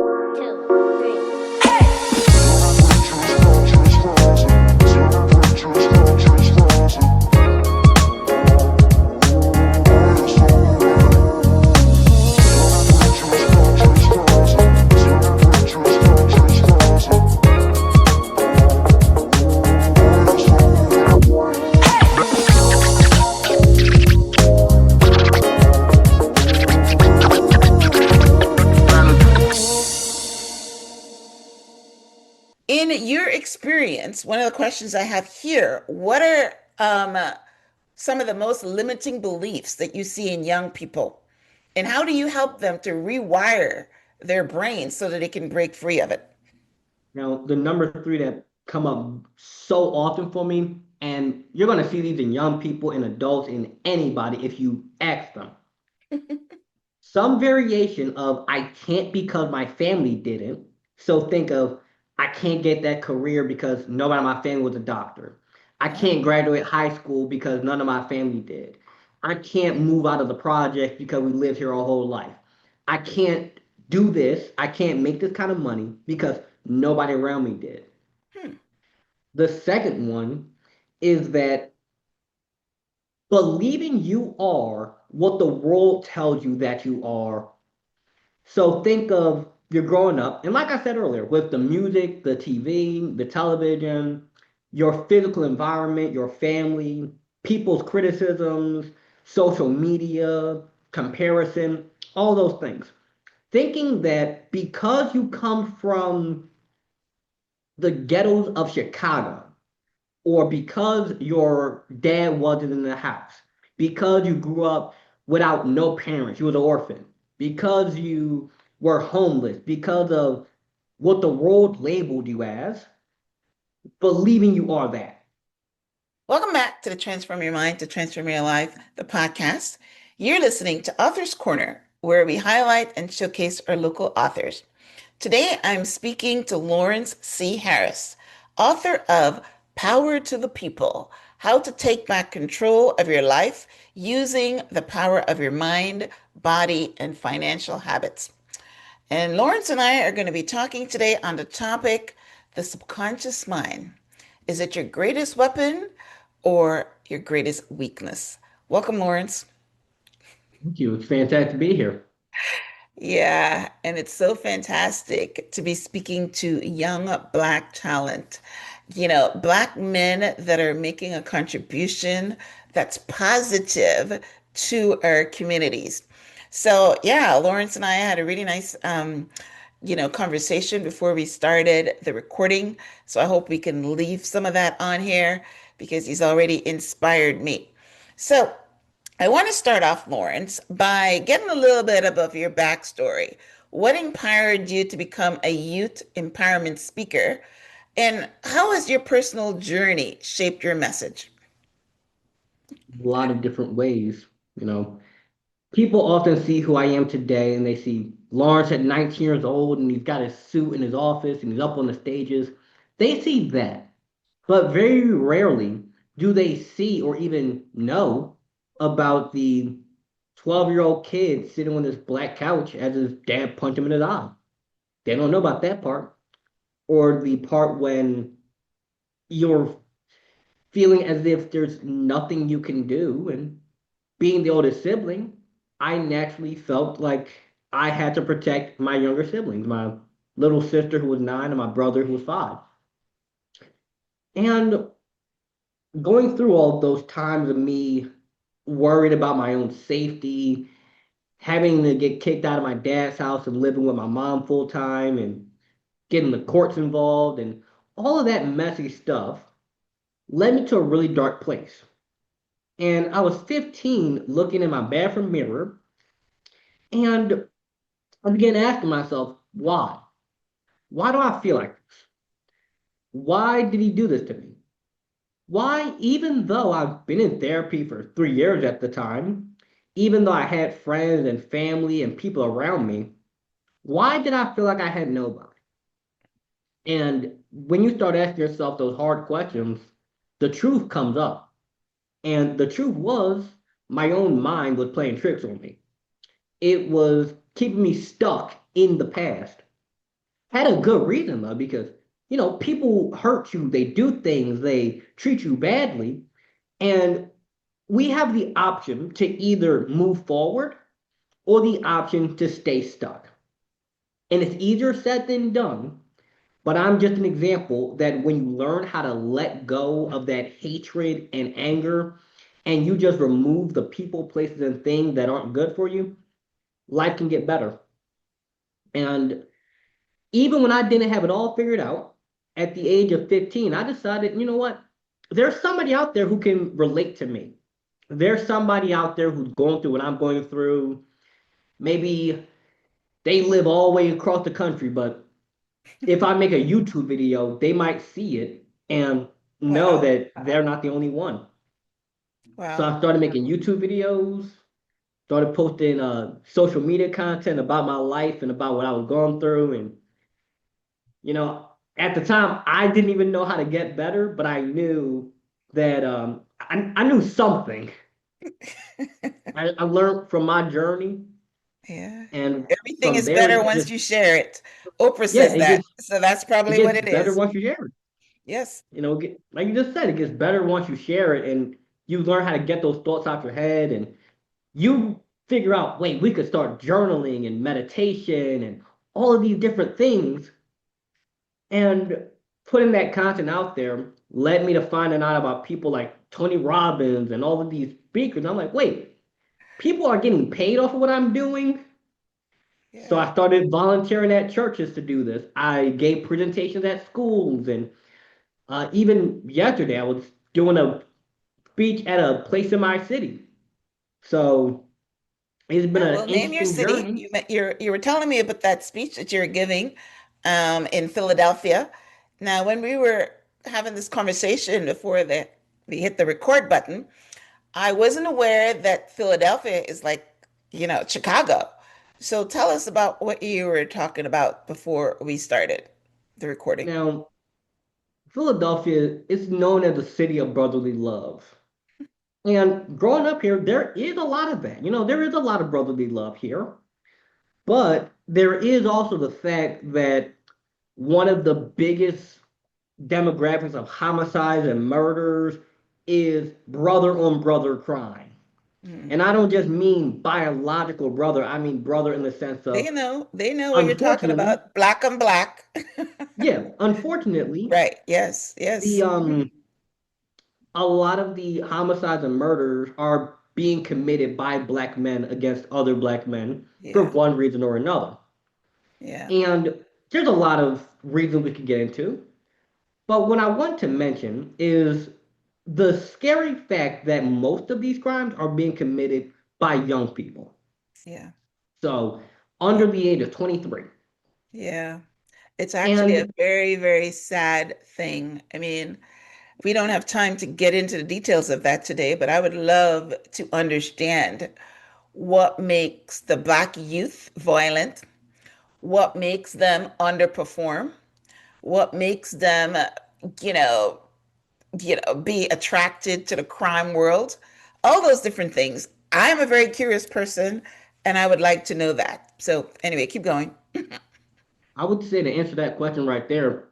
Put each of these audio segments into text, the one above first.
two, three. In your experience, one of the questions I have here, what are some of the most limiting beliefs that you see in young people? And how do you help them to rewire their brains so that they can break free of it? Now, the number three that come up so often for me, and you're going to see these in young people and adults and anybody if you ask them. Some variation of I can't because my family didn't. So think of I can't get that career because nobody in my family was a doctor. I can't graduate high school because none of my family did. I can't move out of the project because we lived here our whole life. I can't do this. I can't make this kind of money because nobody around me did. Hmm. The second one is that believing you are what the world tells you that you are. So think of you're growing up, and like I said earlier, with the music, the TV, the television, your physical environment, your family, people's criticisms, social media, comparison, all those things. Thinking that because you come from the ghettos of Chicago, or because your dad wasn't in the house, because you grew up without no parents, you was an orphan, because you were homeless, because of what the world labeled you as, believing you are that. Welcome back to the Transform Your Mind to Transform Your Life, the podcast. You're listening to Author's Corner, where we highlight and showcase our local authors. Today, I'm speaking to Lawrence C. Harris, author of Power to the People: How to Take Back Control of Your Life Using the Power of Your Mind, Body, and Financial Habits. And Lawrence and I are going to be talking today on the topic, the subconscious mind. Is it your greatest weapon or your greatest weakness? Welcome, Lawrence. Thank you. It's fantastic to be here. Yeah, and it's so fantastic to be speaking to young Black talent. Black men that are making a contribution that's positive to our communities. So, yeah, Lawrence and I had a really nice, conversation before we started the recording. So I hope we can leave some of that on here because he's already inspired me. So, I want to start off, Lawrence, by getting a little bit of your backstory. What inspired you to become a youth empowerment speaker? And how has your personal journey shaped your message? A lot of different ways, you know. People often see who I am today and they see Lawrence at 19 years old and he's got his suit in his office and he's up on the stages. They see that. But very rarely do they see or even know about the 12-year-old kid sitting on this black couch as his dad punched him in his eye. They don't know about that part. Or the part when you're feeling as if there's nothing you can do. And being the oldest sibling, I naturally felt like I had to protect my younger siblings, my little sister who was 9 and my brother who was 5. And going through all those times of me worried about my own safety, having to get kicked out of my dad's house and living with my mom full time and getting the courts involved and all of that messy stuff led me to a really dark place. And I was 15 looking in my bathroom mirror and I began asking myself, why? Why do I feel like this? Why did he do this to me? Why, even though I've been in therapy for 3 years at the time, even though I had friends and family and people around me, why did I feel like I had nobody? And when you start asking yourself those hard questions, the truth comes up. And the truth was, my own mind was playing tricks on me. It was keeping me stuck in the past. had a good reason though, because people hurt you, they do things, they treat you badly, and we have the option to either move forward or the option to stay stuck. And it's easier said than done, but I'm just an example that when you learn how to let go of that hatred and anger, and you just remove the people, places, and things that aren't good for you, life can get better. And even when I didn't have it all figured out, at the age of 15, I decided, you know what? There's somebody out there who can relate to me. There's somebody out there who's going through what I'm going through. Maybe they live all the way across the country, but if I make a YouTube video, they might see it and know Wow. that they're not the only one. So Wow. I started making YouTube videos, started posting social media content about my life and about what I was going through. And, you know, at the time, I didn't even know how to get better, but I knew that I knew something. I learned from my journey. Yeah. And Everything from is there, better it once just, you share it. Oprah yeah, says that. So that's it probably gets what it better is. once you share it. Yes. Like you just said, it gets better once you share it and you learn how to get those thoughts out your head and you figure out, wait, we could start journaling and meditation and all of these different things. And putting that content out there led me to finding out about people like Tony Robbins and all of these speakers. I'm like, wait, people are getting paid off of what I'm doing. So Yeah. I started volunteering at churches to do this. I gave presentations at schools, and even yesterday I was doing a speech at a place in my city. So it's been Yeah, an well, name your interesting city. journey. You were telling me about that speech that you're giving in Philadelphia. Now, when we were having this conversation before we hit the record button, I wasn't aware that Philadelphia is like, Chicago. So tell us about what you were talking about before we started the recording. Now, Philadelphia is known as the city of brotherly love. And growing up here, there is a lot of that. There is a lot of brotherly love here. But there is also the fact that one of the biggest demographics of homicides and murders is brother on brother crime. Mm. And I don't just mean biological brother, I mean brother in the sense of, They know what you're talking unfortunately, about. Black on black. yeah, unfortunately, Right. Yes. the Yes. a lot of the homicides and murders are being committed by black men against other black men for Yeah. one reason or another. Yeah. And there's a lot of reasons we could get into. But what I want to mention is the scary fact that most of these crimes are being committed by young people. Yeah. So Yeah. under the age of 23. Yeah. It's actually a And very, very sad thing. I mean, we don't have time to get into the details of that today, but I would love to understand what makes the Black youth violent, what makes them underperform, what makes them, you know, be attracted to the crime world, all those different things. I am a very curious person, and I would like to know that. So anyway, keep going. I would say to answer that question right there,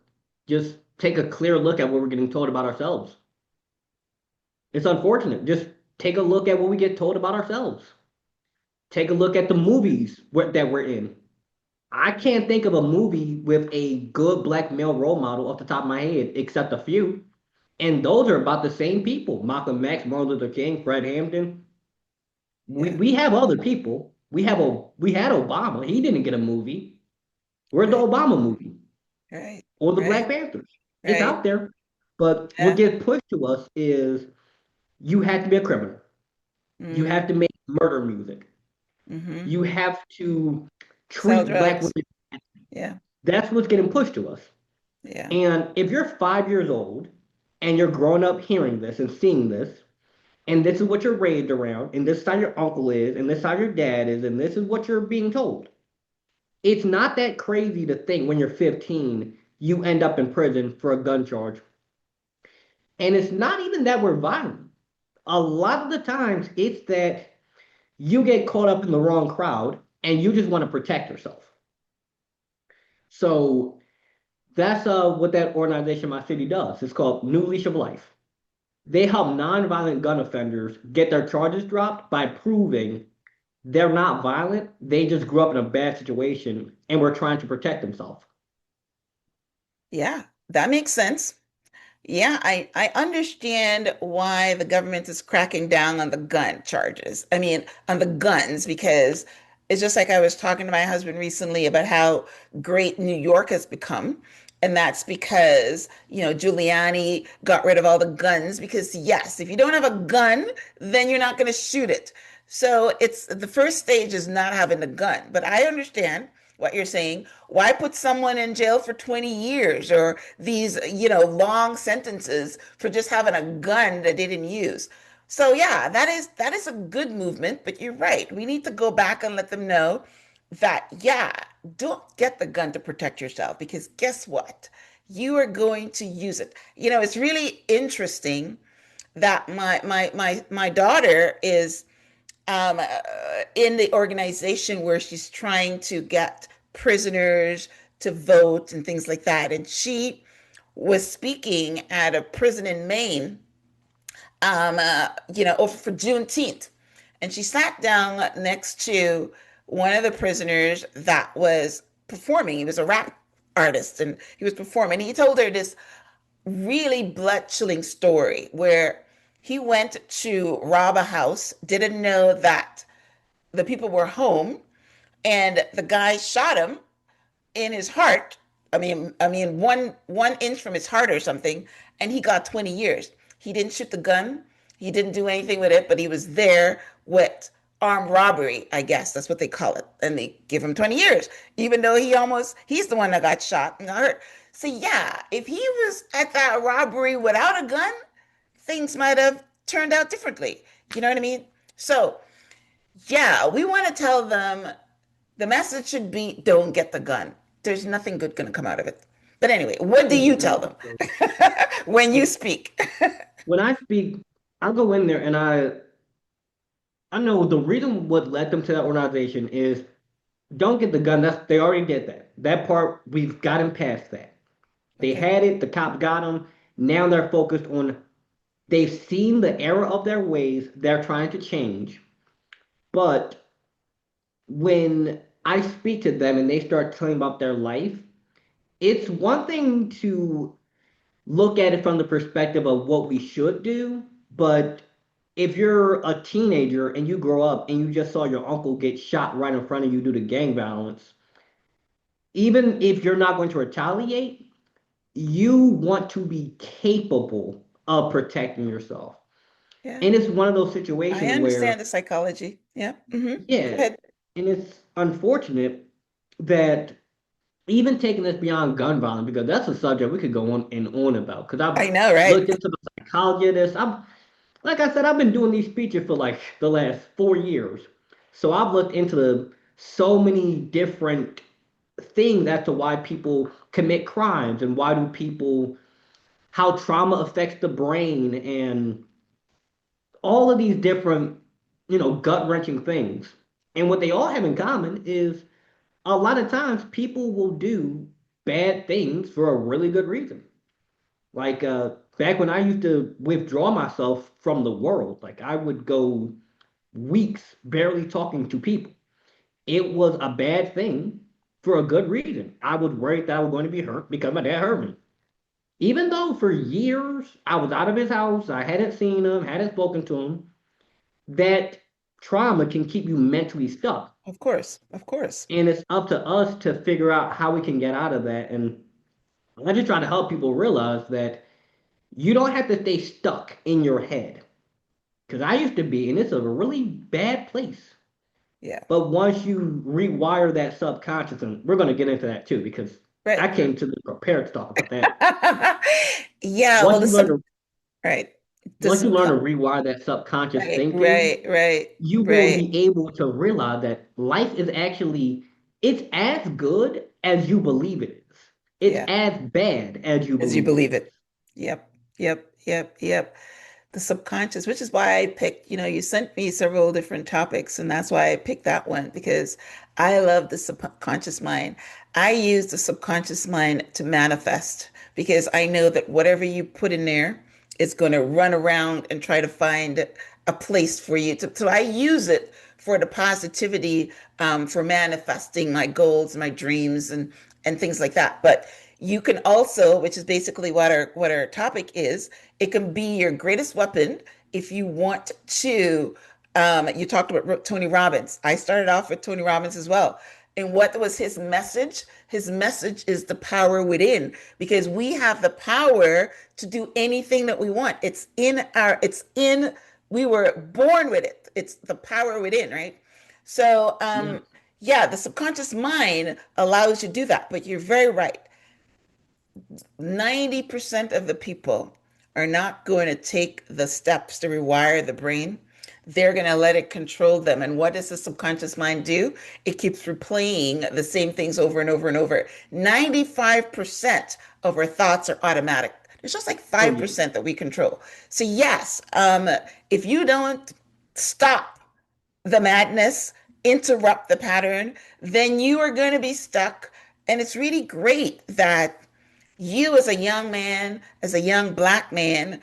just take a clear look at what we're getting told about ourselves. It's unfortunate. Just take a look at what we get told about ourselves. Take a look at the movies that we're in. I can't think of a movie with a good black male role model off the top of my head, except a few. And those are about the same people. Malcolm X, Martin Luther King, Fred Hampton. We Yeah. we have other people. We had Obama. He didn't get a movie. Where's the Right. Obama movie? Right. Or the Right. Black Panthers? It's Right. out there. But what Yeah. gets pushed to us is you have to be a criminal. You Mm. have to make murder music. Mm-hmm. You have to Sell treat black drugs. women. Yeah. That's what's getting pushed to us. Yeah. And if you're 5 years old and you're growing up hearing this and seeing this, and this is what you're raised around, and this is how your uncle is, and this is how your dad is, and this is what you're being told. It's not that crazy to think when you're 15, you end up in prison for a gun charge. And it's not even that we're violent. A lot of the times, it's that you get caught up in the wrong crowd and you just want to protect yourself. So that's what that organization in my city does. It's called New Leash of Life. They help nonviolent gun offenders get their charges dropped by proving they're not violent. They just grew up in a bad situation and were trying to protect themselves. Yeah, that makes sense. Yeah, I understand why the government is cracking down on the gun charges. I mean, on the guns, because it's just like I was talking to my husband recently about how great New York has become. And that's because, Giuliani got rid of all the guns because, yes, if you don't have a gun, then you're not going to shoot it. So it's the first stage is not having a gun. But I understand what you're saying. Why put someone in jail for 20 years or these, long sentences for just having a gun that they didn't use? So yeah, that is a good movement, but you're right. We need to go back and let them know that yeah, don't get the gun to protect yourself because guess what? You are going to use it. It's really interesting that my daughter is um, in the organization where she's trying to get prisoners to vote and things like that. And she was speaking at a prison in Maine, over for Juneteenth. And she sat down next to one of the prisoners that was performing. He was a rap artist and he was performing. He told her this really blood chilling story where he went to rob a house, didn't know that the people were home, and the guy shot him in his heart. I mean, one inch from his heart or something, and he got 20 years. He didn't shoot the gun. He didn't do anything with it, but he was there with armed robbery, I guess that's what they call it, and they give him 20 years, even though he's the one that got shot and got hurt. So yeah, if he was at that robbery without a gun, things might have turned out differently. You know what I mean? So yeah, we want to tell them the message should be don't get the gun. There's nothing good going to come out of it. But anyway, what do you tell them when you speak? When I speak, I'll go in there and I know the reason what led them to that organization is don't get the gun. They already did that. That part we've gotten past that. They Okay. had it. The cops got them. Now they're focused on. They've seen the error of their ways. They're trying to change. But when I speak to them and they start telling about their life, it's one thing to look at it from the perspective of what we should do, but if you're a teenager and you grow up and you just saw your uncle get shot right in front of you due to gang violence, even if you're not going to retaliate, you want to be capable of protecting yourself. Yeah. And it's one of those I situations where, understand the psychology. Yeah. Go yeah, ahead. and it's unfortunate that even taking this beyond gun violence, because that's a subject we could go on and on about. Because I've I know, right? looked into the psychology of this. Like I said, I've been doing these speeches for like the last 4 years. So I've looked into so many different things as to why people commit crimes and why do people, how trauma affects the brain and all of these different, gut-wrenching things. And what they all have in common is a lot of times people will do bad things for a really good reason. Like back when I used to withdraw myself from the world, like I would go weeks barely talking to people. It was a bad thing for a good reason. I was worried that I was going to be hurt because my dad hurt me. Even though for years I was out of his house, I hadn't seen him, hadn't spoken to him, that trauma can keep you mentally stuck. Of course. Of course. And it's up to us to figure out how we can get out of that. And I just try to help people realize that you don't have to stay stuck in your head. Because I used to be, and it's a really bad place. Yeah. But once you rewire that subconscious, and we're going to get into that too, because Right. I came to the prepared to talk about that. Yeah, well, Once you learn to right. The once you learn to subcon rewire that subconscious right, thinking, right, right, you will right. be able to realize that life is actually it's as good as you believe it is. It's Yeah. as bad as you As you believe it believe is. it. Yep. Yep. Yep. Yep. the subconscious, which is why I picked, you sent me several different topics, and that's why I picked that one because I love the subconscious mind. I use the subconscious mind to manifest because I know that whatever you put in there is going to run around and try to find a place for you to. So I use it for the positivity, for manifesting my goals, my dreams, and things like that. But you can also, which is basically what our topic is, it can be your greatest weapon if you want to. You talked about Tony Robbins. I started off with Tony Robbins as well. And what was his message? His message is the power within, because we have the power to do anything that we want. We were born with it. It's the power within, right? So, Yes. yeah, the subconscious mind allows you to do that. But you're very right. 90% of the people are not going to take the steps to rewire the brain. They're going to let it control them. And what does the subconscious mind do? It keeps replaying the same things over and over and over. 95% of our thoughts are automatic. There's just like Oh yeah. 5% that we control. So, yes, if you don't stop the madness, interrupt the pattern, then you are going to be stuck. And it's really great that you, as a young man, as a young black man,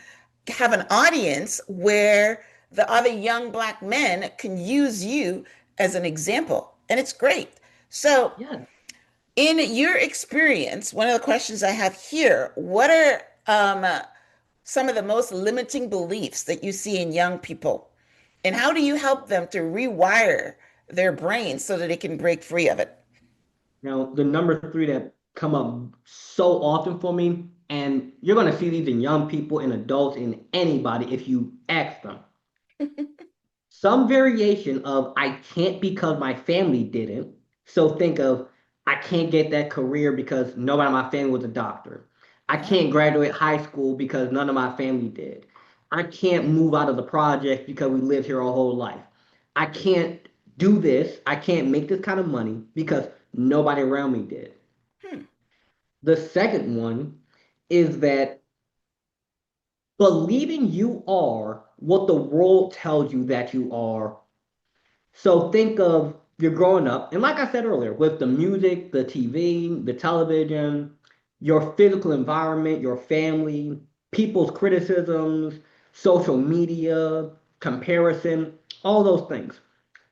have an audience where the other young black men can use you as an example. And it's great. So, Yeah. in your experience, one of the questions I have here, what are some of the most limiting beliefs that you see in young people? And how do you help them to rewire their brains so that they can break free of it? Now, the number three that come up so often for me, and you're going to see these in young people and adults and anybody if you ask them. Some variation of I can't because my family didn't. So think of I can't get that career because nobody in my family was a doctor. I Yeah. can't graduate high school because none of my family did. I can't move out of the project because we lived here our whole life. I can't do this. I can't make this kind of money because nobody around me did. Hmm. The second one is that believing you are what the world tells you that you are. So think of you're growing up, and like I said earlier, with the music, the TV, the television, your physical environment, your family, people's criticisms, social media, comparison, all those things.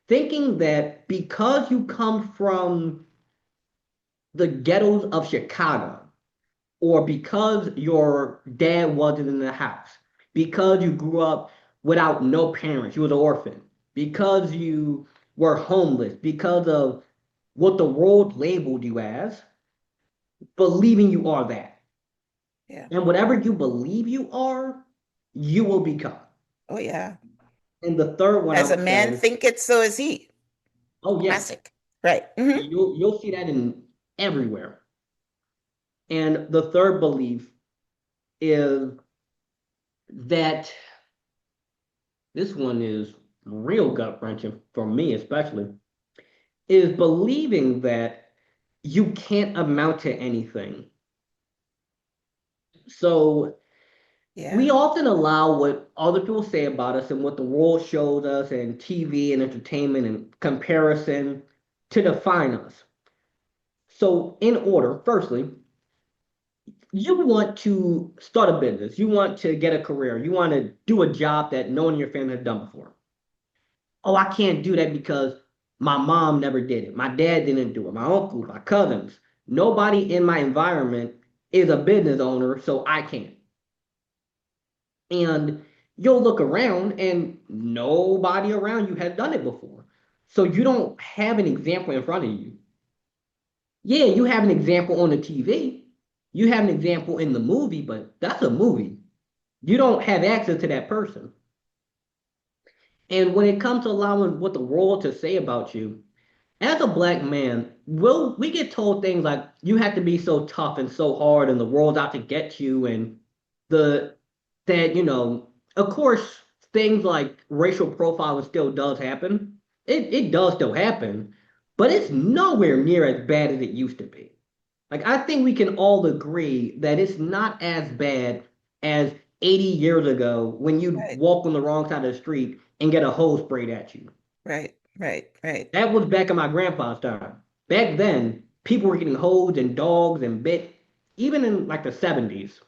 Thinking that because you come from the ghettos of Chicago, or because your dad wasn't in the house, because you grew up without no parents, you was an orphan, because you were homeless, because of what the world labeled you as, believing you are that. Yeah. And whatever you believe you are, you will become. Oh, yeah. And the third one I As a would man say, thinketh, so is he. oh yeah, Classic. Right. Hmm. you'll see that in everywhere. And the third belief is that this one is real gut wrenching for me, especially, is believing that you can't amount to anything. So we Yeah. often allow what other people say about us and what the world shows us and TV and entertainment and comparison to define us. So, in order, firstly, you want to start a business, you want to get a career, you want to do a job that no one in your family has done before. Oh, I can't do that because my mom never did it. My dad didn't do it. My uncles, my cousins, nobody in my environment is a business owner, so I can't. And you'll look around and nobody around you has done it before. So you don't have an example in front of you. Yeah, you have an example on the TV. You have an example in the movie, but that's a movie. You don't have access to that person. And when it comes to allowing what the world to say about you, as a black man, we get told things like you have to be so tough and so hard, and the world's out to get you, and the that of course, things like racial profiling still does happen. It does still happen, but it's nowhere near as bad as it used to be. Like I think we can all agree that it's not as bad as 80 years ago when you'd Right, walk on the wrong side of the street and get a hose sprayed at you. right, right, right. That was back in my grandpa's time. Back then, people were getting hosed and dogs and bit, even in like the 70s.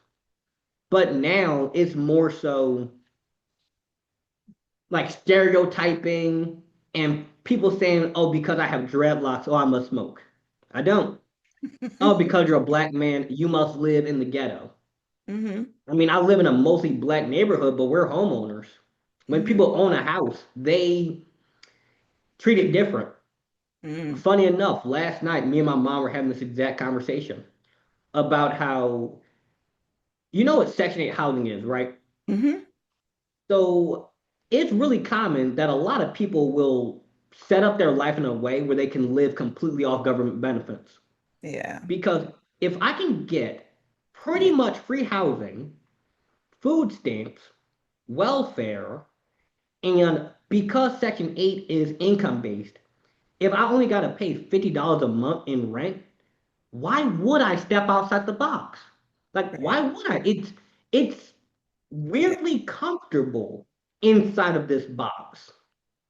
But now it's more so like stereotyping and people saying, oh, because I have dreadlocks, oh, I must smoke. I don't. Oh, because you're a black man, you must live in the ghetto. Hmm. I mean, I live in a mostly black neighborhood, but we're homeowners. When Hmm. people own a house, they treat it different. Hmm. Funny enough, last night, me and my mom were having this exact conversation about how, you know what Section 8 housing is, right? Hmm. So it's really common that a lot of people will set up their life in a way where they can live completely off government benefits. Yeah, Because if I can get pretty yeah, much free housing, food stamps, welfare, and because Section 8 is income based, if I only got to pay $50 a month in rent, why would I step outside the box? Like, right. why would I? It's Yeah, weirdly comfortable inside of this box.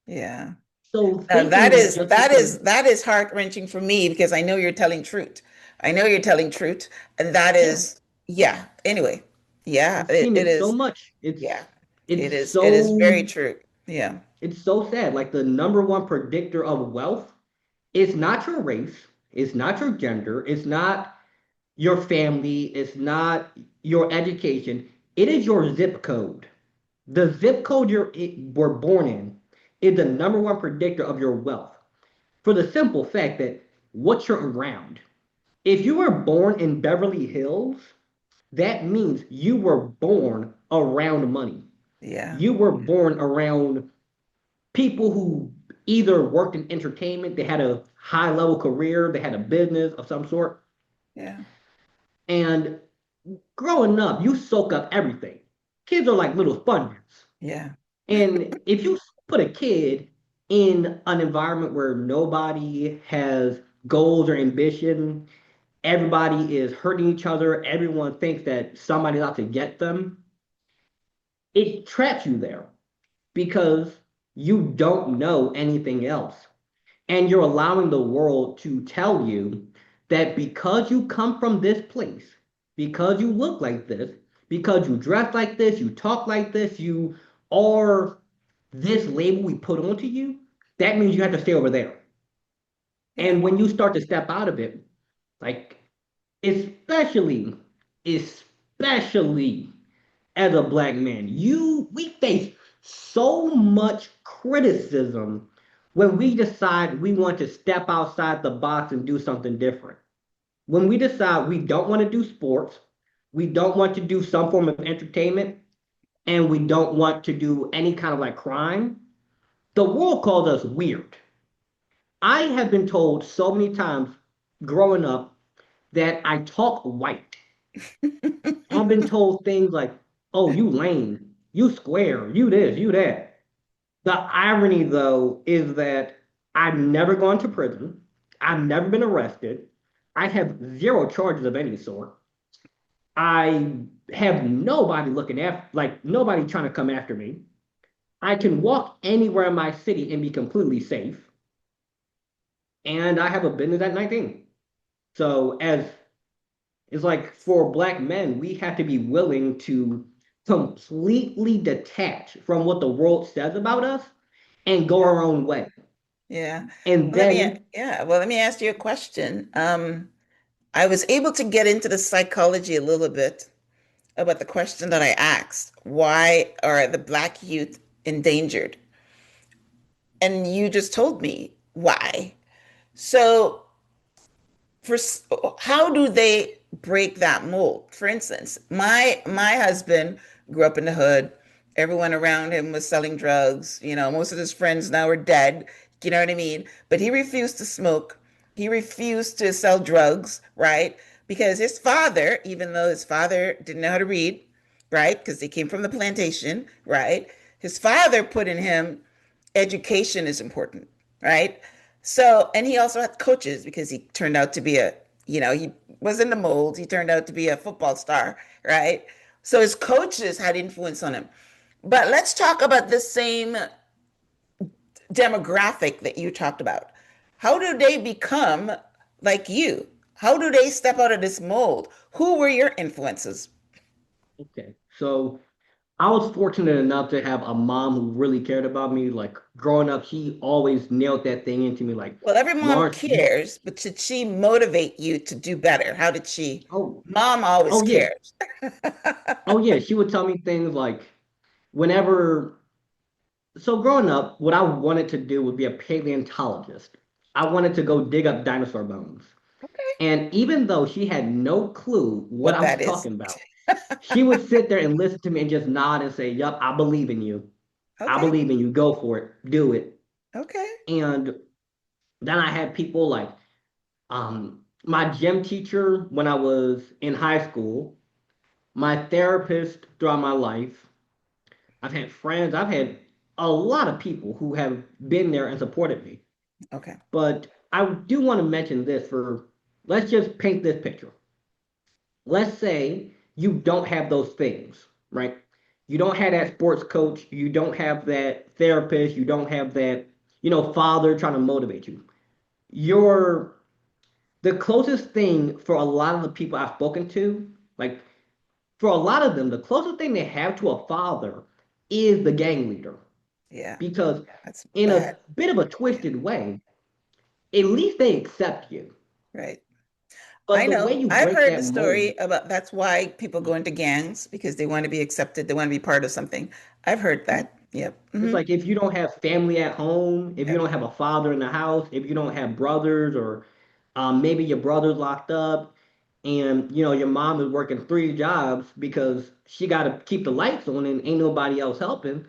yeah. So Now thinking that just because, that is heart-wrenching for me because I know you're telling truth. I know you're telling truth, and that yeah, is, yeah. Anyway, yeah, I've seen it it so is. much. Yeah, It's it is very so true. Yeah, it's so sad. Like the number one predictor of wealth is not your race, it's not your gender, it's not your family, it's not your education. It is your zip code. The zip code were born in is the number one predictor of your wealth for the simple fact that what you're around. If you were born in Beverly Hills, that means you were born around money. yeah, You were born around people who either worked in entertainment, they had a high level career, they had a business of some sort. yeah, And growing up, you soak up everything. Kids are like little sponges. yeah, And if you put a kid in an environment where nobody has goals or ambition, everybody is hurting each other, everyone thinks that somebody's out to get them, it traps you there because you don't know anything else. And you're allowing the world to tell you that because you come from this place, because you look like this, because you dress like this, you talk like this, you are this label we put onto you, that means you have to stay over there. yeah, And when you start to step out of it, like especially, especially as a black man, we face so much criticism when we decide we want to step outside the box and do something different. When we decide we don't want to do sports, we don't want to do some form of entertainment, and we don't want to do any kind of like crime, the world calls us weird. I have been told so many times growing up that I talk white. I've been told things like, oh, you lame, you square, you this, you that. The irony, though, is that I've never gone to prison. I've never been arrested. I have zero charges of any sort. I have nobody looking after, like, nobody trying to come after me. I can walk anywhere in my city and be completely safe. And I have a business at 19. So, as it's like for black men, we have to be willing to completely detach from what the world says about us and go yeah, our own way. yeah. And Well, let me, then, yeah. Well, let me ask you a question. I was able to get into the psychology a little bit about the question that I asked. Why are the Black youth endangered? And you just told me why. So for how do they break that mold? For instance, my husband grew up in the hood. Everyone around him was selling drugs. You know, most of his friends now are dead. You know what I mean? But he refused to smoke. He refused to sell drugs, right? Because his father, even though his father didn't know how to read, right? Because they came from the plantation, right? His father put in him education is important, right? So, and he also had coaches because he turned out to be a, he was in the mold. He turned out to be a football star, right? So his coaches had influence on him. But let's talk about the same demographic that you talked about. How do they become like you? How do they step out of this mold? Who were your influences? Okay. So I was fortunate enough to have a mom who really cared about me. Like growing up, she always nailed that thing into me. Like, Well, every mom Lawrence, you, cares, but did she motivate you to do better? How did she? oh, Mom always oh yeah. cares. Oh yeah. She would tell me things like whenever, so growing up, what I wanted to do would be a paleontologist. I wanted to go dig up dinosaur bones. Okay. And even though she had no clue what What I was that is. talking about, she would sit there and listen to me and just nod and say, "Yup, I believe in you. I Okay. believe in you. Go for it. Do it." Okay. And then I had people like my gym teacher when I was in high school, my therapist throughout my life. I've had friends, I've had a lot of people who have been there and supported me. Okay. But I do want to mention this for let's just paint this picture. Let's say you don't have those things, right? You don't have that sports coach, you don't have that therapist, you don't have that, father trying to motivate you. You're the closest thing for a lot of the people I've spoken to, like for a lot of them, the closest thing they have to a father is the gang leader. Yeah. Because That's in bad. a bit of a Yeah. twisted way, at least they accept you. Right. But I the way know. you I've break heard the that mold, story about that's why people go into gangs because they want to be accepted. They want to be part of something. I've heard that. Yep. it's like if you don't have family at home, if you Yep. don't have a father in the house, if you don't have brothers, or maybe your brother's locked up, and your mom is working three jobs because she got to keep the lights on and ain't nobody else helping,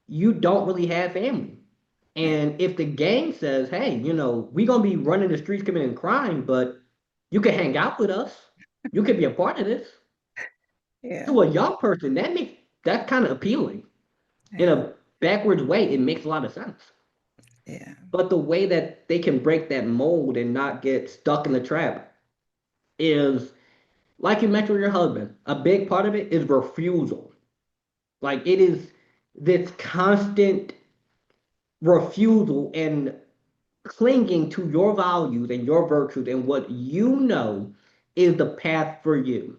you don't really have family. Right. And if the gang says, hey, we gonna be running the streets committing crime, but you can hang out with us, you could be a part of this. Yeah. To a young person, that's kind of appealing. In Yeah. a backwards way, it makes a lot of sense. Yeah. But the way that they can break that mold and not get stuck in the trap is, like you mentioned with your husband, a big part of it is refusal. Like it is this constant refusal and clinging to your values and your virtues and what you know is the path for you.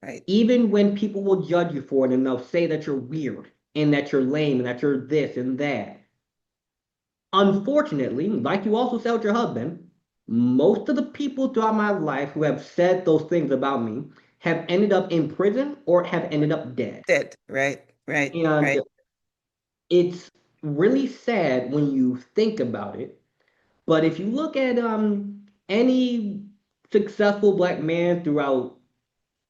Right. Even when people will judge you for it and they'll say that you're weird and that you're lame and that you're this and that. Unfortunately, like you also said with your husband, most of the people throughout my life who have said those things about me have ended up in prison or have ended up dead. Dead. Right. Right. And Right. it's really sad when you think about it. But if you look at any successful black man throughout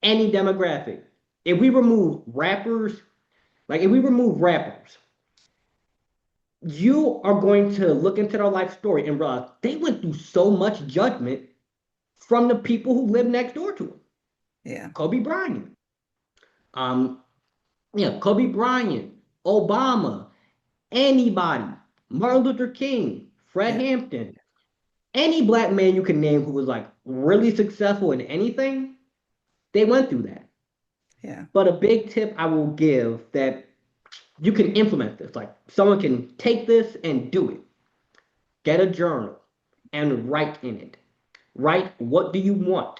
any demographic, if we remove rappers, like if we remove rappers, you are going to look into their life story and realize they went through so much judgment from the people who live next door to them. Yeah. Kobe Bryant, um, Kobe Bryant, Obama, anybody, Martin Luther King, Fred Yeah. Hampton, any black man you can name who was like really successful in anything, they went through that. Yeah. But a big tip I will give that you can implement this, like someone can take this and do it. Get a journal and write in it. Write what do you want?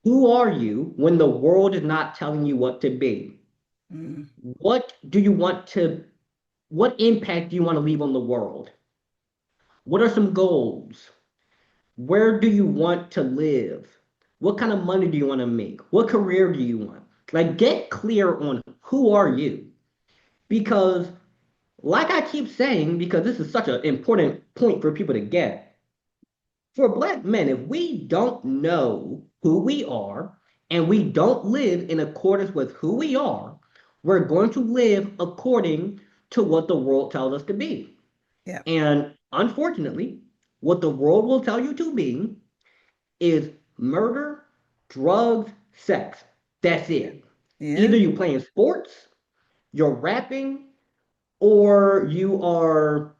Who are you when the world is not telling you what to be? Mm. What do you want to, what impact do you want to leave on the world? What are some goals? Where do you want to live? What kind of money do you want to make? What career do you want? Like, get clear on who are you? Because, like I keep saying, because this is such an important point for people to get, for black men, if we don't know who we are and we don't live in accordance with who we are, we're going to live according to what the world tells us to be. Yeah. And unfortunately, what the world will tell you to be is murder, drugs, sex. That's Yeah. it. Either Yeah. you playing sports, you're rapping, or you are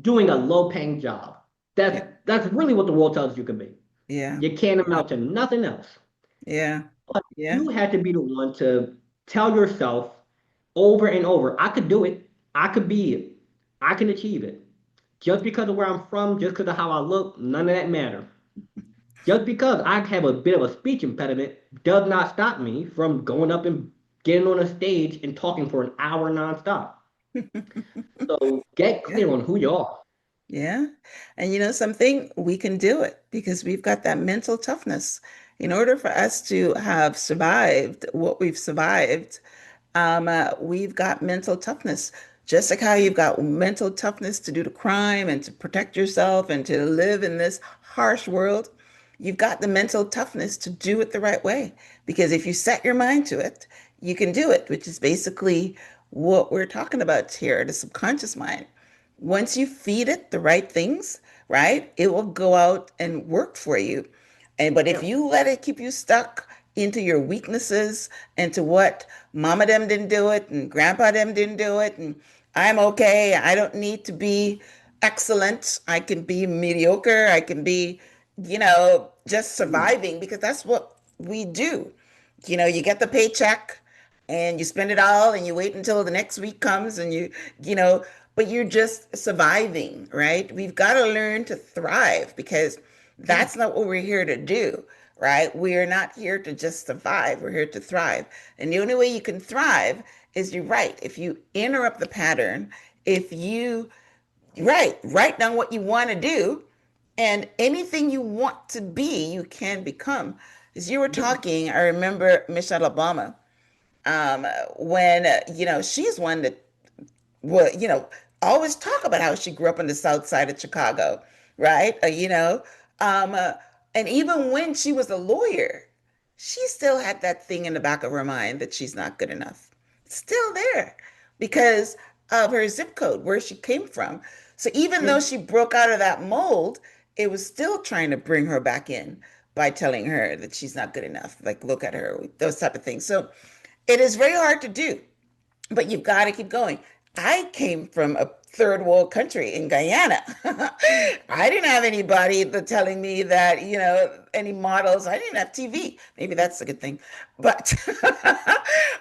doing a low-paying job. That's Yeah. that's really what the world tells you can be. Yeah. You can't Yeah. amount to nothing else. Yeah. But Yeah. you had to be the one to tell yourself over and over, I could do it. I could be it. I can achieve it. Just because of where I'm from, just because of how I look, none of that matter. Just because I have a bit of a speech impediment does not stop me from going up and getting on a stage and talking for an hour nonstop. So get Yeah. clear on who you are. Yeah. And you know something, we can do it because we've got that mental toughness. In order for us to have survived what we've survived, we've got mental toughness. Just like how you've got mental toughness to do the crime and to protect yourself and to live in this harsh world, you've got the mental toughness to do it the right way. Because if you set your mind to it, you can do it, which is basically what we're talking about here, the subconscious mind. Once you feed it the right things, right, it will go out and work for you. And but if Yeah. you let it keep you stuck into your weaknesses and to what mama them didn't do it and grandpa them didn't do it and I'm okay, I don't need to be excellent. I can be mediocre. I can be, just Mm. surviving because that's what we do. You get the paycheck and you spend it all and you wait until the next week comes and you know, but you're just surviving, right? We've got to learn to thrive because Yeah. that's not what we're here to do, right? We are not here to just survive. We're here to thrive. And the only way you can thrive is you're right. If you interrupt the pattern, if you, right, write down what you want to do, and anything you want to be, you can become. As you were Yeah. talking, I remember Michelle Obama um, when she's one that will always talk about how she grew up on the south side of Chicago, right? Um, uh, and even when she was a lawyer, she still had that thing in the back of her mind that she's not good enough. It's still there because of her zip code, where she came from. So even Yeah. though she broke out of that mold, it was still trying to bring her back in by telling her that she's not good enough. Like, look at her, those type of things. So it is very hard to do, but you've got to keep going. I came from a third world country in Guyana. I didn't have anybody telling me that, any models. I didn't have TV. Maybe that's a good thing. But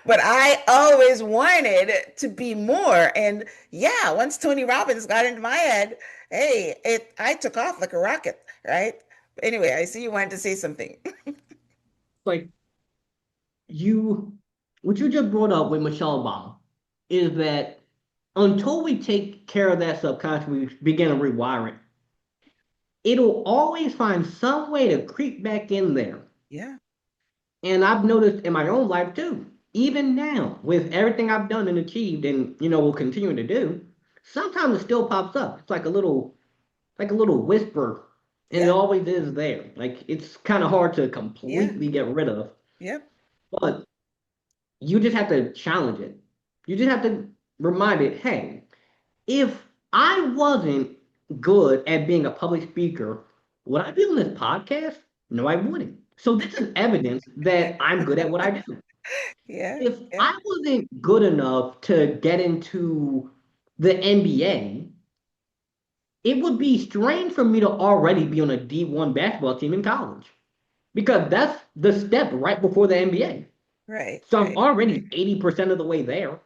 but I always wanted to be more. And yeah, once Tony Robbins got into my head, hey, I took off like a rocket, right? Anyway, I see you wanted to say something. Like you, what you just brought up with Michelle Obama is that until we take care of that subconscious, we begin to rewire it. It'll always find some way to creep back in there. Yeah, And I've noticed in my own life too, even now, with everything I've done and achieved and will continue to do, sometimes it still pops up. It's like a little whisper, and it yeah, always is there. Like it's kind of hard to yeah, completely get rid of, yep, but you just have to challenge it. You just have to remind it, hey, if I wasn't good at being a public speaker, would I be on this podcast? No, I wouldn't. So this is evidence that I'm good at what I do. yeah, If yeah, I wasn't good enough to get into the NBA, it would be strange for me to already be on a D1 basketball team in college because that's the step right before the NBA. right, So I'm right, right. already 80% of the way there.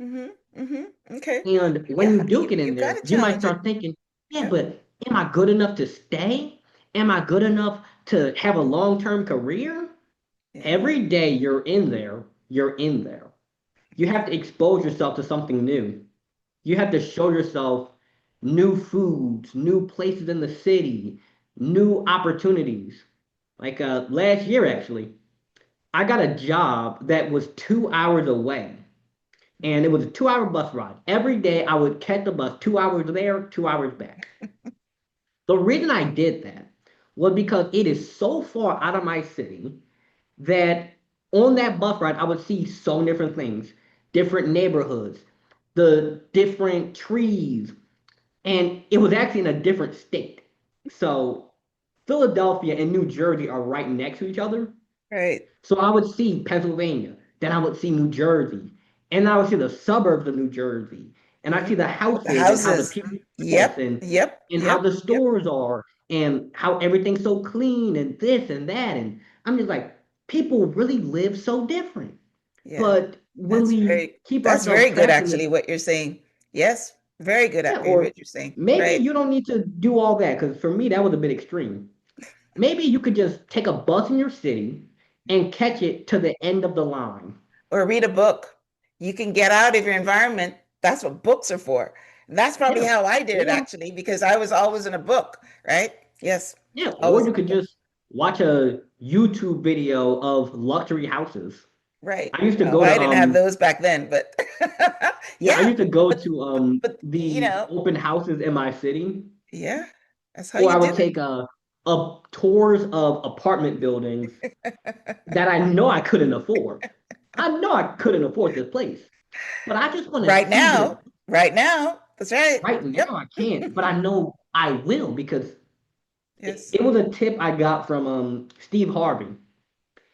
Mm-hmm. Mm-hmm. Okay. And when you Yeah, do get in you've got there, to you might challenge start it. thinking, yeah, Yep. but am I good enough to stay? Am I good enough to have a long-term career? Yeah. Every day you're in there, you're in there. You have to expose yourself to something new. You have to show yourself new foods, new places in the city, new opportunities. Like last year, actually, I got a job that was 2 hours away, and it was a 2 hour bus ride. Every day I would catch the bus, 2 hours there, 2 hours back. The reason I did that was because it is so far out of my city that on that bus ride, I would see so many different things, different neighborhoods, the different trees, and it was actually in a different state. So Philadelphia and New Jersey are right next to each other. Right. So I would see Pennsylvania, then I would see New Jersey, and I would see the suburbs of New Jersey, and I see the The houses and how the houses. people, yes, Yep. Yep. and how Yep. the Yep. stores are, and how everything's so clean and this and that, and I'm just like, people really live so different. Yeah. But when we keep That's ourselves very good trapped in this, actually what you're saying. Yes, very good yeah, at or what you're saying. maybe Right. you don't need to do all that because for me that was a bit extreme. Maybe you could just take a bus in your city and catch it to the end of the line. Or read a book. You can get out of your environment. That's what books are for. And that's probably Yeah. how I did it Or actually, because I was always in a book, right? Yes, yeah, or always you in a could book. just watch a YouTube video of luxury houses. Right. I used to Well, go I to didn't have those back then, but yeah, I yeah, used to go but to but these open houses in my city, yeah, that's how or you I would did take tours of apartment buildings it. that I know I couldn't afford. I know I couldn't afford this place, but I just want to Right see what it's now, right now. That's right. right now. Yep. I can't, but I know I will because Yes. it was a tip I got from Steve Harvey.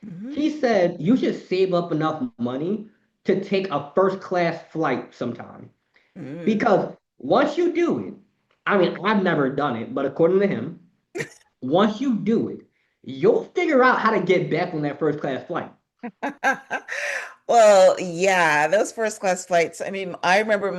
Hmm. He said you should save up enough money to take a first class flight sometime. Hmm. Because once you do it, I mean, I've never done it, but according to him, once you do it, you'll figure out how to get back on that first class flight. Well, yeah, those first class flights. I mean, I remember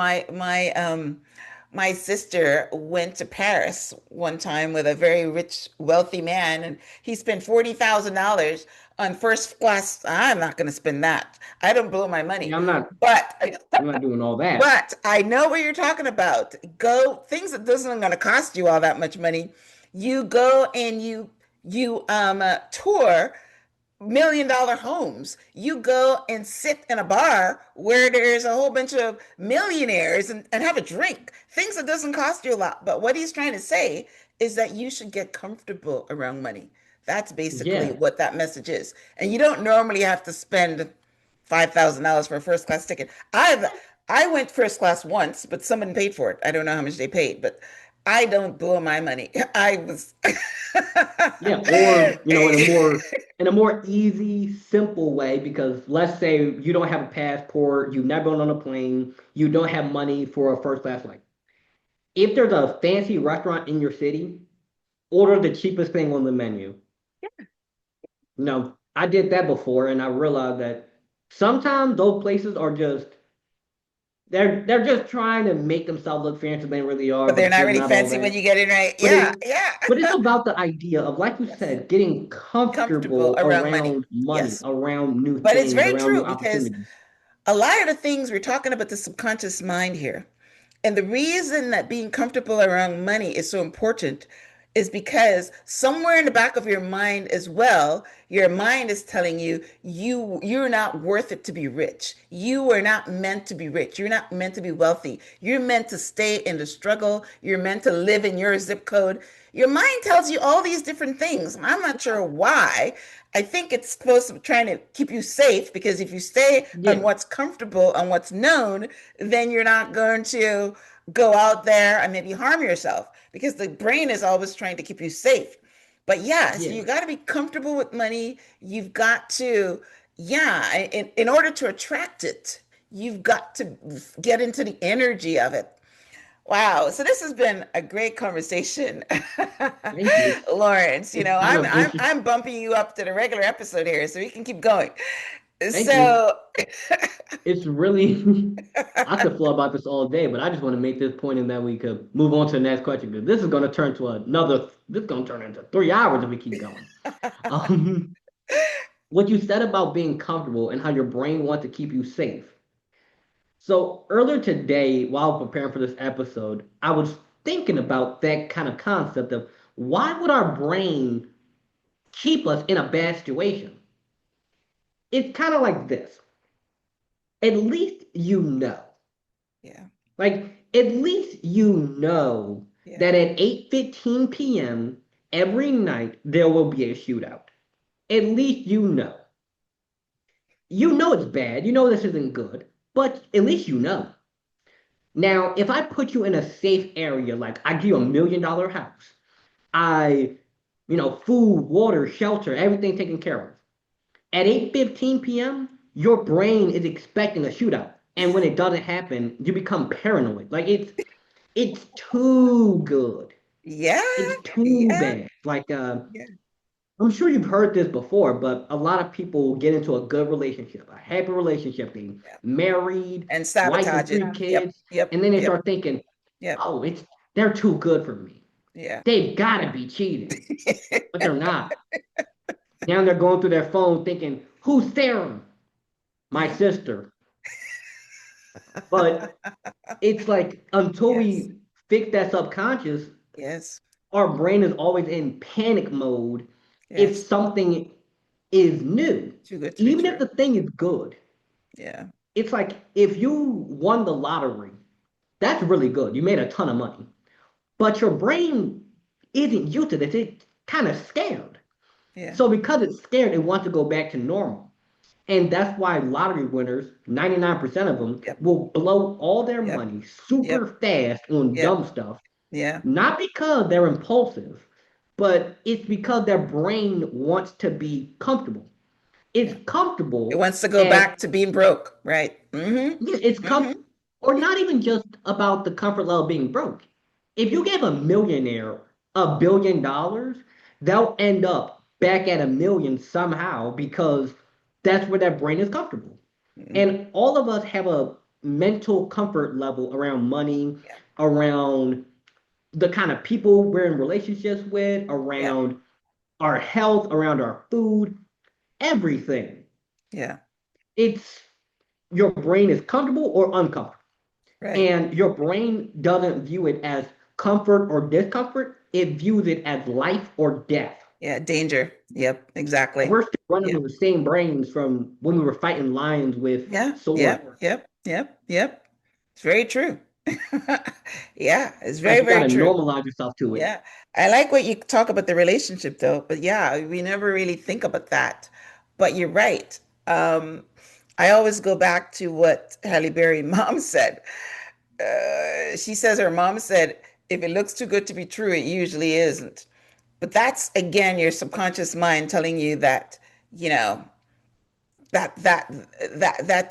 my sister went to Paris one time with a very rich, wealthy man, and he spent $40,000 on first class. I'm not going to spend that. I don't blow my money. Yeah, But I'm not doing all that. but I know what you're talking about. Go things that doesn't going to cost you all that much money. You go and you tour $1 million homes. You go and sit in a bar where there's a whole bunch of millionaires and have a drink. Things that doesn't cost you a lot. But what he's trying to say is that you should get comfortable around money. That's basically Yeah, what that message is. And you don't normally have to spend $5,000 for a first class ticket. I went first class once, but someone paid for it. I don't know how much they paid, but I don't blow my money. I was yeah, or in a more easy, simple way, because let's say you don't have a passport, you've never been on a plane, you don't have money for a first class flight. If there's a fancy restaurant in your city, order the cheapest thing on the menu. No, I did that before and I realized that sometimes those places are just they're just trying to make themselves look fancier than they really are, but they're but not they're really not all fancy when that. you get in, right? But Yeah, it yeah. but it's about the idea of, like you Yes. said, getting Comfortable comfortable around money. around money, Yes. around new But it's things, very around true new because opportunities. a lot of the things we're talking about the subconscious mind here. And the reason that being comfortable around money is so important is because somewhere in the back of your mind as well, your mind is telling you you're not worth it to be rich. You are not meant to be rich. You're not meant to be wealthy. You're meant to stay in the struggle. You're meant to live in your zip code. Your mind tells you all these different things. I'm not sure why. I think it's supposed to be trying to keep you safe because if you stay on Yeah, what's comfortable, on what's known, then you're not going to go out there and maybe harm yourself because the brain is always trying to keep you safe. But yeah, so yeah, you got to be comfortable with money. You've got to, yeah, in order to attract it, you've got to get into the energy of it. Wow. So this has been a great conversation, thank you. Lawrence. You It's know, kind I'm of I'm interesting. I'm bumping you up to the regular episode here, so we can keep going. Thank you. So, It's really I could flow about this all day, but I just want to make this point and then we could move on to the next question because this is going to turn to another. This is going to turn into 3 hours if we keep going. Um, what you said about being comfortable and how your brain wants to keep you safe. So earlier today, while preparing for this episode, I was thinking about that kind of concept of why would our brain keep us in a bad situation? It's kind of like this. At least you know. yeah, Like, at least you know yeah, that at 8:15 p.m. every night there will be a shootout. At least you know. You know it's bad. You know this isn't good, but at least you know. Now, if I put you in a safe area, like I give you $1 million house, food, water, shelter, everything taken care of. At 8:15 p.m., your brain is expecting a shootout. And when it doesn't happen, you become paranoid. Like it's too good. yeah, It's too yeah, bad. Like yeah. I'm sure you've heard this before, but a lot of people get into a good relationship, a happy relationship, they Yeah. married, And wife and sabotage it. three Yep. kids, Yep. and then they Yep. start thinking, Yep. oh, they're too good for me. Yeah. They've got to be cheating, but they're not. Now they're going through their phone thinking, who's Sarah? My Yeah. sister. But it's like until Yes. we fix that subconscious, Yes. our brain is always in panic mode if Yes. something is new, Too good to be even if true. the thing is good. Yeah. It's like if you won the lottery, that's really good. You made a ton of money, but your brain isn't used to this. It's kind of scared. Yeah. So because it's scared, it wants to go back to normal. And that's why lottery winners, 99% of them, Yep. will blow all their Yep. money super Yep. fast on Yep. dumb stuff. Yeah. Not because they're impulsive, but it's because their brain wants to be comfortable. It's Yeah. It comfortable wants to go as back to being broke, right? Mm-hmm. yeah, it's Mm-hmm. or not even just about the comfort level of being broke. If you give a millionaire $1 billion, they'll end up back at a million somehow because that's where their brain is comfortable. Mm-hmm. And all of us have a mental comfort level around money, Yeah. around the kind of people we're in relationships with, Yeah. around our health, around our food, everything. Yeah. It's your brain is comfortable or uncomfortable. Right. And your brain doesn't view it as comfort or discomfort, it views it as life or death. Yeah. Danger. Yep. Exactly. We're still running Yeah. with the same brains from when we were fighting lions with Yeah. swords. Yep. Yep. Yep. Yep. It's very true. Yeah. It's Like very, you got very to true. normalize yourself to it. Yeah. I like what you talk about the relationship though, but yeah, we never really think about that. But you're right. Um, I always go back to what Halle Berry mom said. She says her mom said, if it looks too good to be true, it usually isn't. But that's again your subconscious mind telling you that, you know, that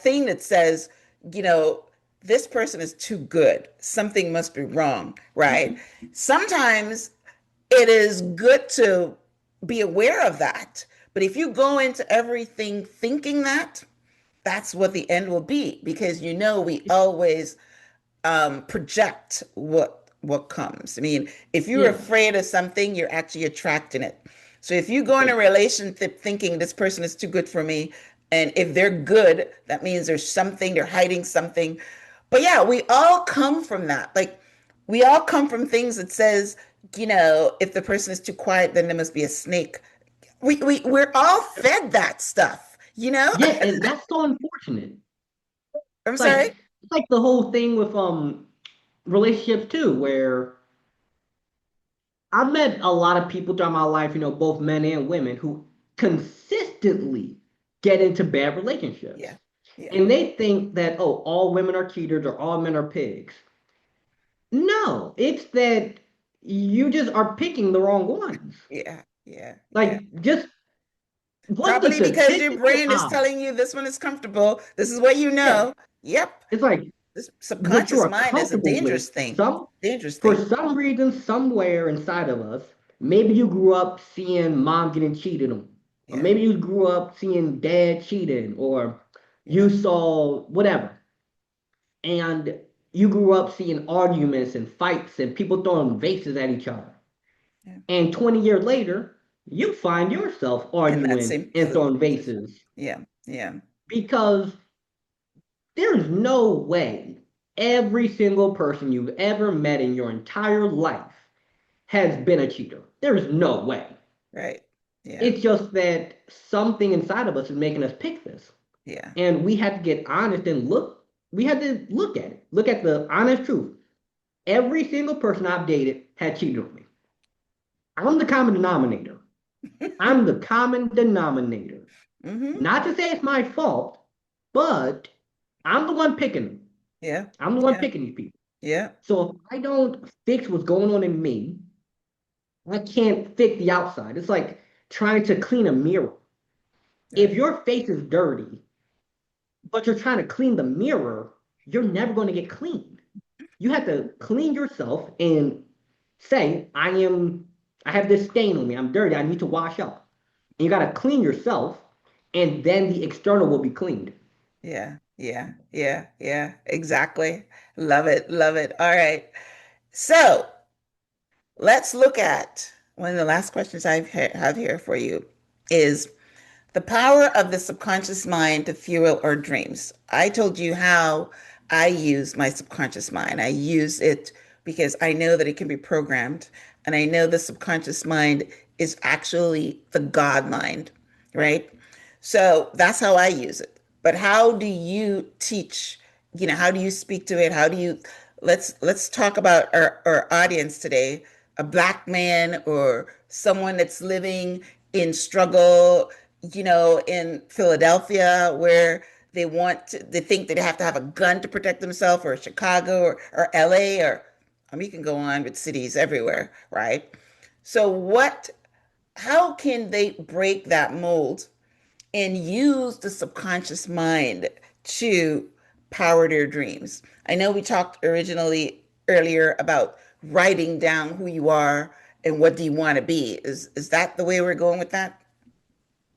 thing that says, you know, this person is too good. Something must be wrong, right? Sometimes it is good to be aware of that. But if you go into everything thinking that, that's what the end will be because you know we always project what comes. I mean, if you're Yeah. afraid of something, you're actually attracting it. So if you It's go in a like, relationship thinking this person is too good for me, and if they're good, that means there's something, they're hiding something. But yeah, we all come from that. Like we all come from things that says, you know, if the person is too quiet, then there must be a snake. We're all fed that stuff, you know? yeah, and that's so unfortunate. I'm Like, sorry. it's like the whole thing with relationships too, where I've met a lot of people throughout my life, both men and women, who consistently get into bad relationships. Yeah. Yeah. And they think that, oh, all women are cheaters or all men are pigs. No, it's that you just are picking the wrong ones. Yeah. Yeah. Yeah. Like, just what's the Probably because your statistical brain is odds? telling you this one is comfortable. This is what you Yeah, know. Yep. it's like This what you subconscious are mind is a comfortable with. dangerous thing. Some Dangerous For thing. some reason, somewhere inside of us, maybe you grew up seeing mom getting cheated on, or Yeah. maybe you grew up seeing dad cheating, or you Yeah. saw whatever, and you grew up seeing arguments and fights and people throwing vases at each other. Yeah. And 20 years later, you find yourself In that arguing same and throwing position. vases Yeah. Yeah. because there's no way every single person you've ever met in your entire life has been a cheater. There's no way. Right. Yeah. It's just that something inside of us is making us pick this. Yeah. And we had to get honest and we had to look at it. Look at the honest truth. Every single person I've dated had cheated on me. I'm the common denominator. I'm the common denominator. Mm-hmm. Not to say it's my fault, but I'm the one picking them. Yeah. I'm the one Yeah. picking these people. Yeah. So if I don't fix what's going on in me, I can't fix the outside. It's like trying to clean a mirror. If Right. your face is dirty, but you're trying to clean the mirror, you're never going to get clean. You have to clean yourself and say, I have this stain on me. I'm dirty. I need to wash up. And you got to clean yourself, and then the external will be cleaned. Yeah, yeah, yeah, yeah, exactly. Love it, love it. All right. So let's look at one of the last questions have here for you is the power of the subconscious mind to fuel our dreams. I told you how I use my subconscious mind. I use it because I know that it can be programmed, and I know the subconscious mind is actually the God mind, right? So that's how I use it. But how do you teach? How do you speak to it? How do you let's talk about our audience today, a black man or someone that's living in struggle, in Philadelphia where they think they have to have a gun to protect themselves, or Chicago or LA, or I mean, you can go on with cities everywhere, right? So how can they break that mold and use the subconscious mind to power their dreams? I know we talked originally earlier about writing down who you are and what do you want to be. Is that the way we're going with that?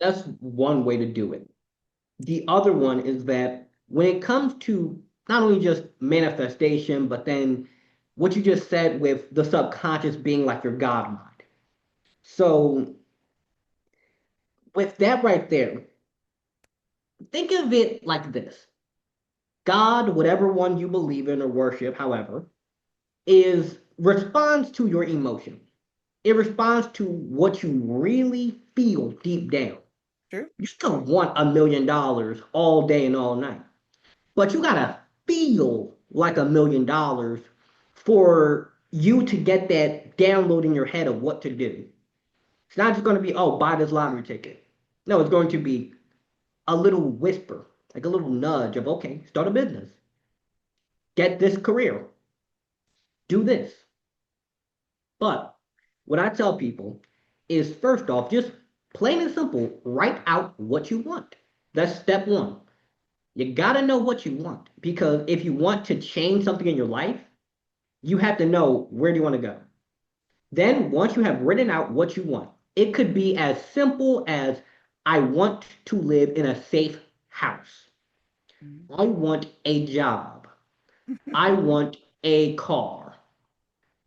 That's one way to do it. The other one is that when it comes to not only just manifestation, but then what you just said with the subconscious being like your God mind. So, with that right there, think of it like this: God, whatever one you believe in or worship, however, is responds to your emotion. It responds to what you really feel deep down. True. You still want $1 million all day and all night, but you gotta feel like $1 million for you to get that download in your head of what to do. It's not just gonna be, oh, buy this lottery ticket. No, it's going to be a little whisper, like a little nudge of, okay, start a business, get this career, do this. But what I tell people is first off, just plain and simple, write out what you want. That's step one. You gotta know what you want because if you want to change something in your life, you have to know where do you want to go. Then, once you have written out what you want, it could be as simple as I want to live in a safe house. I want a job. I want a car.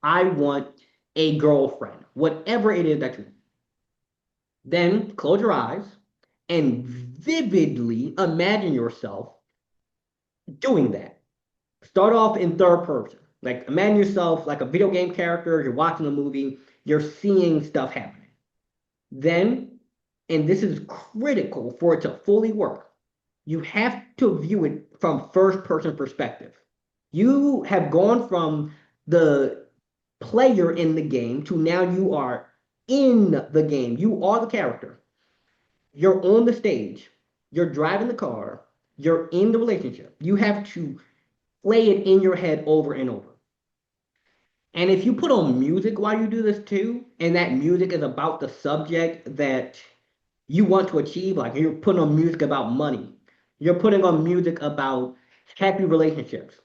I want a girlfriend. Whatever it is that you want. Then close your eyes and vividly imagine yourself doing that. Start off in third person. Like imagine yourself like a video game character, you're watching a movie, you're seeing stuff happening. Then, and this is critical for it to fully work, you have to view it from first person perspective. You have gone from the player in the game to now you are in the game. You are the character. You're on the stage. You're driving the car. You're in the relationship. You have to play it in your head over and over. And if you put on music while you do this too, and that music is about the subject that you want to achieve, like you're putting on music about money, you're putting on music about happy relationships,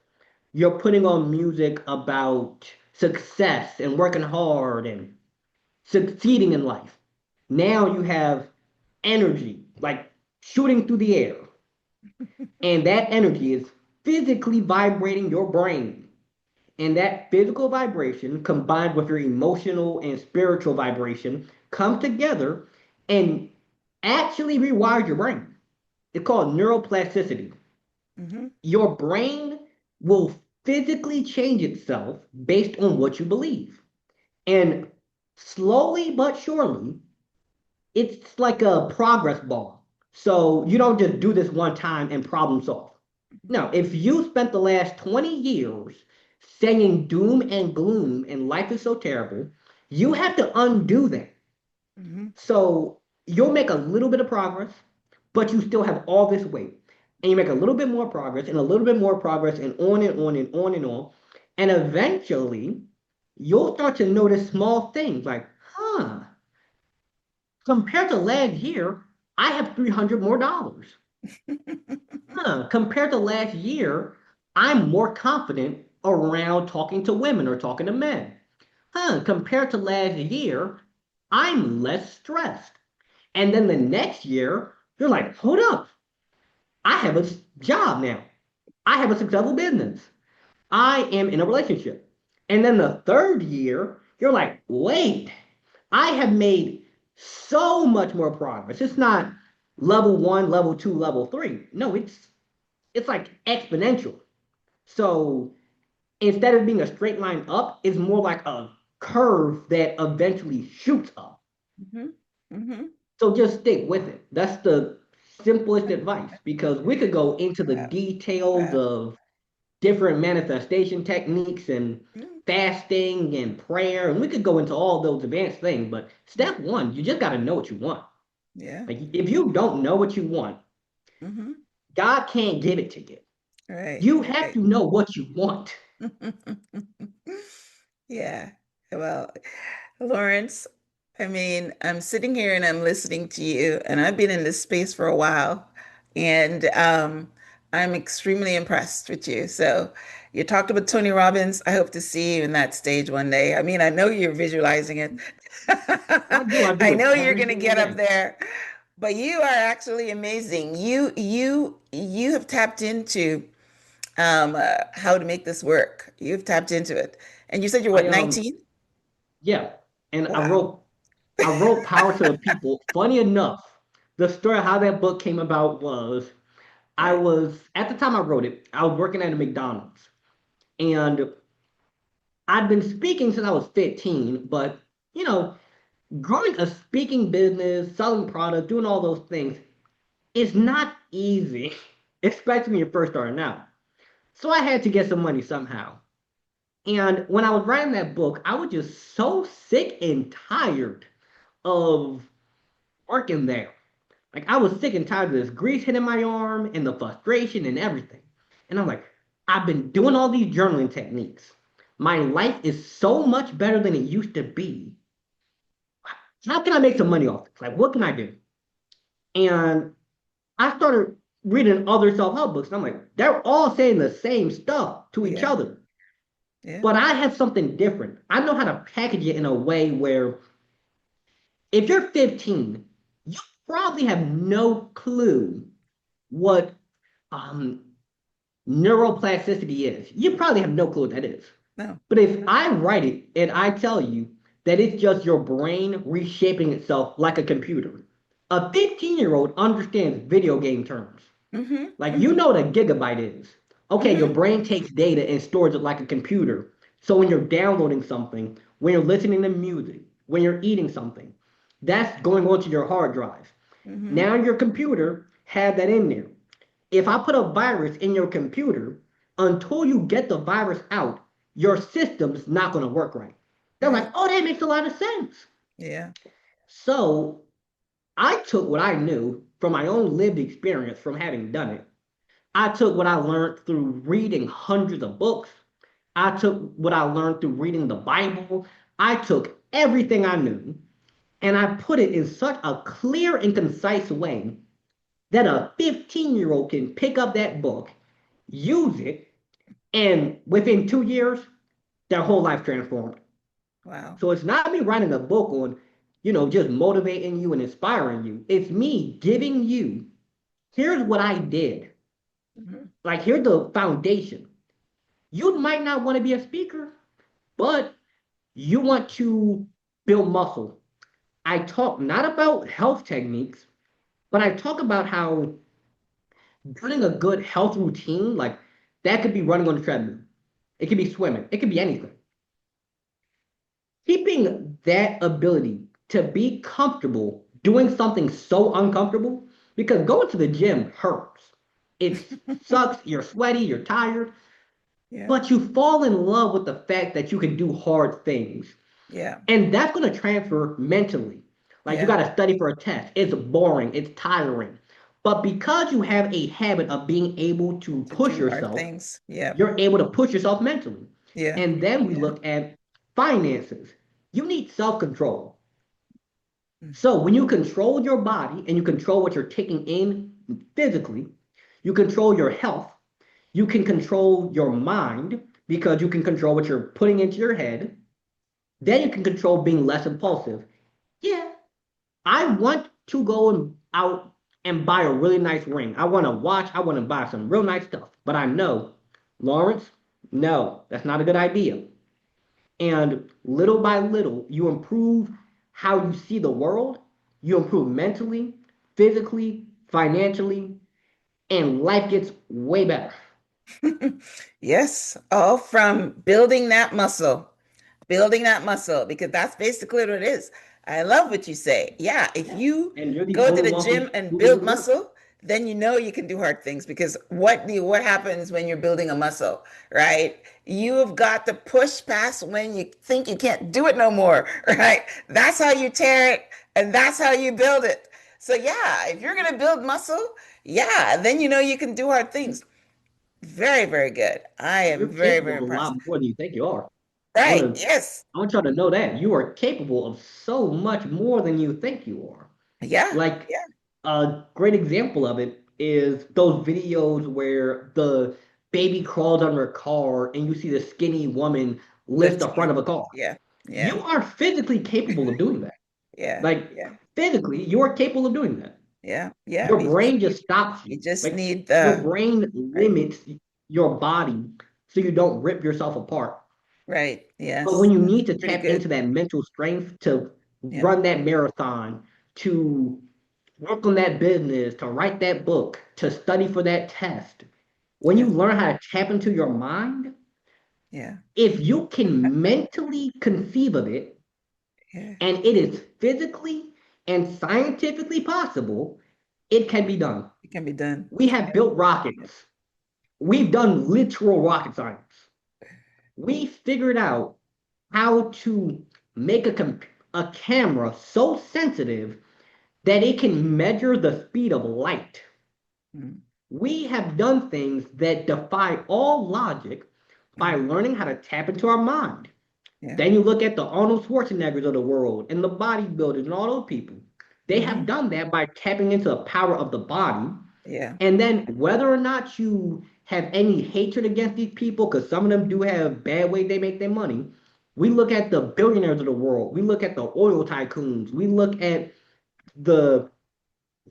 you're putting on music about success and working hard and succeeding in life. Now you have energy, like shooting through the air. And that energy is physically vibrating your brain. And that physical vibration combined with your emotional and spiritual vibration come together and actually rewire your brain. It's called neuroplasticity. Mm-hmm. Your brain will physically change itself based on what you believe. And slowly but surely, it's like a progress bar. So you don't just do this one time and problem solve. No, if you spent the last 20 years saying doom and gloom and life is so terrible, you have to undo that. Mm-hmm. So you'll make a little bit of progress, but you still have all this weight. And you make a little bit more progress and a little bit more progress and on and on and on and on. And eventually, you'll start to notice small things like, huh, compared to last year, I have $300 more. Huh, compared to last year, I'm more confident around talking to women or talking to men. Huh, compared to last year, I'm less stressed. And then the next year, you're like, hold up, I have a job now. I have a successful business. I am in a relationship. And then the third year, you're like, wait, I have made so much more progress. It's not level one, level two, level three. No, it's like exponential. So instead of being a straight line up, it's more like a curve that eventually shoots up. Hmm. Hmm. So just stick with it. That's the simplest advice because we could go into the Wow. details Wow. of different manifestation techniques and Mm. fasting and prayer, and we could go into all those advanced things. But step one, you just got to know what you want. Yeah. Like if you don't know what you want, Hmm. God can't give it to you. Right. You have Right. to know what you want. Yeah. Well, Lawrence, I mean, I'm sitting here and I'm listening to you, and I've been in this space for a while, and I'm extremely impressed with you. So, you talked about Tony Robbins. I hope to see you in that stage one day. I mean, I know you're visualizing it. I do I it know you're every going to single get up day. there, but you are actually amazing. You have tapped into how to make this work. You've tapped into it. And you said you're I what, 19? Yeah, and Wow. I wrote Power to the People. Funny enough, the story of how that book came about was I Right. was at the time I wrote it, I was working at a McDonald's, and I'd been speaking since I was 15, but you know, growing a speaking business, selling products, doing all those things is not easy, especially when you're first starting out. So I had to get some money somehow. And when I was writing that book, I was just so sick and tired of working there. Like I was sick and tired of this grease hitting my arm and the frustration and everything. And I'm like, I've been doing all these journaling techniques. My life is so much better than it used to be. How can I make some money off this? Like, what can I do? And I started reading other self-help books. And I'm like, they're all saying the same stuff to each Yeah. other. Yeah. But I have something different. I know how to package it in a way where if you're 15, you probably have no clue what um, neuroplasticity is. You probably have no clue what that is. No. But if I write it and I tell you that it's just your brain reshaping itself like a computer, a 15-year-old understands video game terms. Mm-hmm. Like you Mm-hmm. know what a gigabyte is. Okay, your Mm-hmm. brain takes data and stores it like a computer. So when you're downloading something, when you're listening to music, when you're eating something, that's going onto your hard drive. Mm-hmm. Now your computer had that in there. If I put a virus in your computer, until you get the virus out, your system's not going to work right. They're like, Right. oh, that makes a lot of sense. Yeah. So I took what I knew from my own lived experience from having done it. I took what I learned through reading hundreds of books. I took what I learned through reading the Bible. I took everything I knew and I put it in such a clear and concise way that a 15-year-old can pick up that book, use it, and within 2 years, their whole life transformed. Wow. So it's not me writing a book on, just motivating you and inspiring you. It's me giving you, here's what I did. Mm-hmm. Like, here's the foundation. You might not want to be a speaker, but you want to build muscle. I talk not about health techniques, but I talk about how building a good health routine, like that could be running on the treadmill. It could be swimming. It could be anything. Keeping that ability to be comfortable doing something so uncomfortable, because going to the gym hurts. It sucks. You're sweaty. You're tired. Yeah. But you fall in love with the fact that you can do hard things. Yeah. And that's going to transfer mentally. Like you Yeah. got to study for a test. It's boring, it's tiring. But because you have a habit of being able to To push do hard yourself, things. Yeah. you're able to push yourself mentally. Yeah. And then we Yeah. look at finances. You need self control. Mm. So when you control your body and you control what you're taking in physically, you control your health, you can control your mind because you can control what you're putting into your head. Then you can control being less impulsive. Yeah, I want to go and out and buy a really nice ring. I want to watch, I want to buy some real nice stuff. But I know, Lawrence, no, that's not a good idea. And little by little, you improve how you see the world, you improve mentally, physically, financially, and life gets way better. Yes, all from building that muscle, because that's basically what it is. I love what you say. Yeah, if you And you're the go to only the one gym and who can do build the work. muscle, then you know you can do hard things, because what happens when you're building a muscle, right? You have got to push past when you think you can't do it no more, right? That's how you tear it, and that's how you build it. So yeah, if you're gonna build muscle, yeah, then you know you can do hard things. Very, very good. I am You're very, capable very of a impressed. lot more than you think you are. I want Right. to Yes. I want y'all to know that you are capable of so much more than you think you are. Yeah. Like Yeah. a great example of it is those videos where the baby crawls under a car and you see the skinny woman lift the Lifting front it. of a car. Yeah. Yeah. You are physically capable of doing that. Yeah. Like Yeah. physically, you are capable of doing that. Yeah. Yeah. Your brain just stops You you. just Like need your the brain right. limits your body so you don't rip yourself apart. Right. But when Yes. you need to Pretty tap good. into that mental strength to Yeah. run that marathon, to work on that business, to write that book, to study for that test, when you Yeah. learn how to tap into your mind, Yeah. if you can mentally conceive of it Yeah. and it is physically and scientifically possible, it can be done. It can be done. We have Yeah. built Yeah. rockets. We've done literal rocket science. We figured out how to make a camera so sensitive that it can measure the speed of light. Mm. We have done things that defy all logic by Mm. learning how to tap into our mind. Yeah. Then you look at the Arnold Schwarzeneggers of the world and the bodybuilders and all those people. They have Hmm. done that by tapping into the power of the body. Yeah. And then whether or not you have any hatred against these people, because some of them do have bad ways they make their money, we look at the billionaires of the world. We look at the oil tycoons. We look at the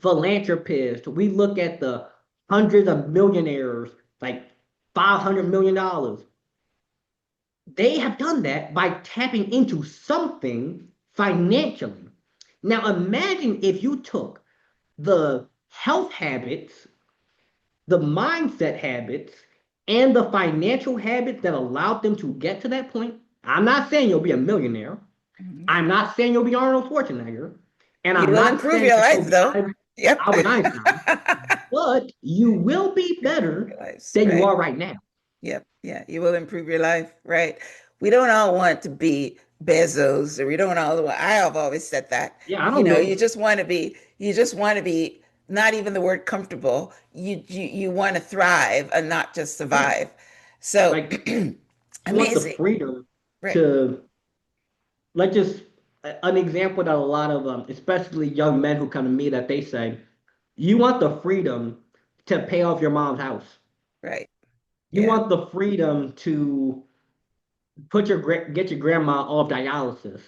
philanthropists. We look at the hundreds of millionaires, like $500 million. They have done that by tapping into something financially. Now imagine if you took the health habits, the mindset habits, and the financial habits that allowed them to get to that point. I'm not saying you'll be a millionaire. Mhm. I'm not saying you'll be Arnold Schwarzenegger. And You I'm will not improve saying your that you'll life, be though. Yep. Albert Einstein, but you will be Improve better your lives. than you Right. are right now. Yep. Yeah. You will improve your life. Right. We don't all want to be Bezos, or we don't all, I have always said that. Yeah, I don't know. You just want to be not even the word comfortable. You want to thrive and not just Yeah, survive. So like you want the amazing. freedom Right. to, like, just an example that a lot of, especially young men who come to me, that they say, you want the freedom to pay off your mom's house. Right. You Yeah. want the freedom to get your grandma off dialysis.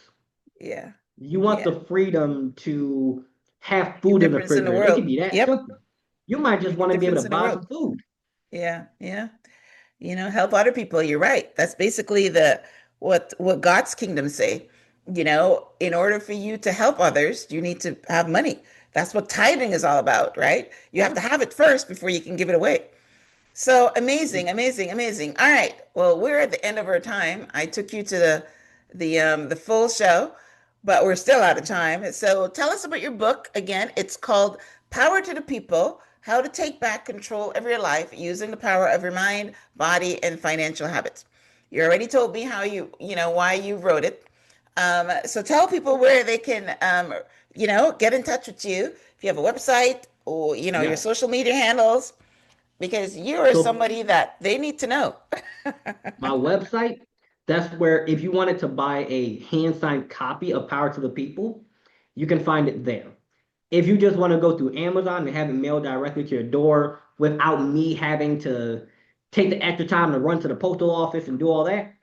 Yeah. You want Yeah. the freedom to have Make a food in the difference in the refrigerator. It world. can be that Yep. simple. You might just Make a want to be able difference to in the buy world. some food. Yeah. Yeah. Help other people. You're right. That's basically the what God's kingdom say. In order for you to help others, you need to have money. That's what tithing is all about, right? You have Yeah. to have it first before you can give it away. So amazing, amazing, amazing. All right. Well, we're at the end of our time. I took you to the full show, but we're still out of time. So tell us about your book again. It's called Power to the People: How to Take Back Control of Your Life Using the Power of Your Mind, Body, and Financial Habits. You already told me how why you wrote it. So tell people where they can get in touch with you. If you have a website or your Yeah. social media handles, because you are So somebody that they need to know. my website, that's where if you wanted to buy a hand signed copy of Power to the People, you can find it there. If you just want to go through Amazon and have it mailed directly to your door without me having to take the extra time to run to the postal office and do all that,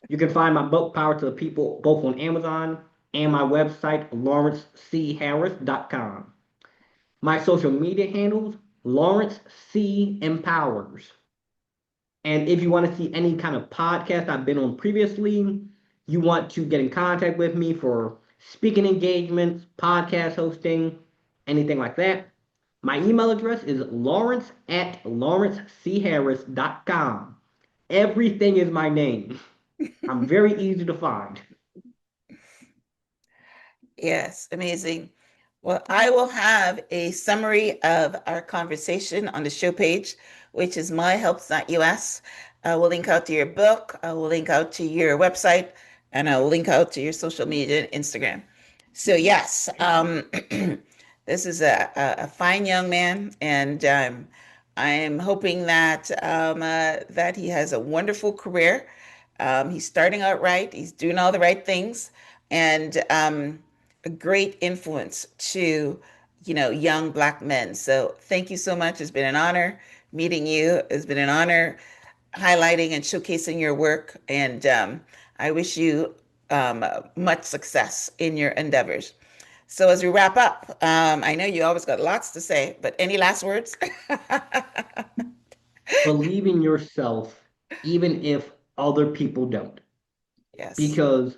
you can find my book Power to the People both on Amazon and my website, lawrencecharris.com. My social media handles, Lawrence C. Empowers. And if you want to see any kind of podcast I've been on previously, you want to get in contact with me for speaking engagements, podcast hosting, anything like that, my email address is lawrence@lawrencecharris.com. Everything is my name. I'm very easy to find. Yes, amazing. Well, I will have a summary of our conversation on the show page, which is myhelps.us. I will link out to your book. I will link out to your website, and I will link out to your social media and Instagram. So yes, this is a fine young man, and I am hoping that that he has a wonderful career. He's starting out right. He's doing all the right things, and a great influence to, young Black men. So thank you so much. It's been an honor meeting you. It's been an honor highlighting and showcasing your work. And I wish you much success in your endeavors. So as we wrap up, I know you always got lots to say, but any last words? Believe in yourself, even if other people don't. Yes. Because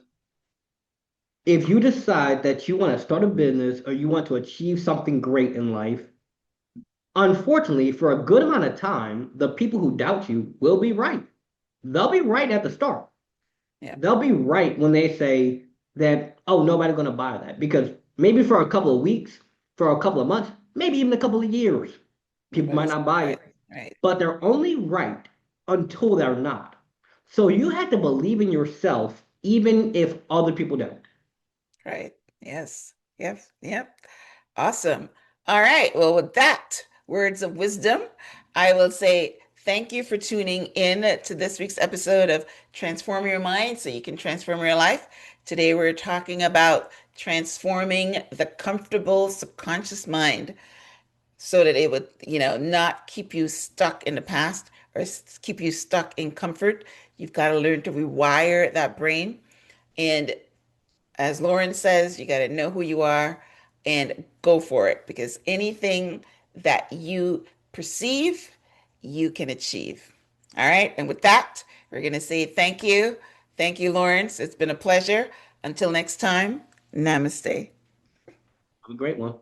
if you decide that you want to start a business or you want to achieve something great in life, unfortunately, for a good amount of time, the people who doubt you will be right. They'll be right at the start. Yeah. They'll be right when they say that, oh, nobody's going to buy that. Because maybe for a couple of weeks, for a couple of months, maybe even a couple of years, people might Nobody's not buy right. it. Right. But they're only right until they're not. So you have to believe in yourself, even if other people don't. Right. Yes. Yep. Yep. Awesome. All right. Well, with that words of wisdom, I will say thank you for tuning in to this week's episode of Transform Your Mind so you can transform your life. Today, we're talking about transforming the comfortable subconscious mind so that it would, not keep you stuck in the past or keep you stuck in comfort. You've got to learn to rewire that brain. And as Lauren says, you got to know who you are and go for it because anything that you perceive, you can achieve. All right. And with that, we're going to say thank you. Thank you, Lawrence. It's been a pleasure. Until next time, namaste. Have a great one.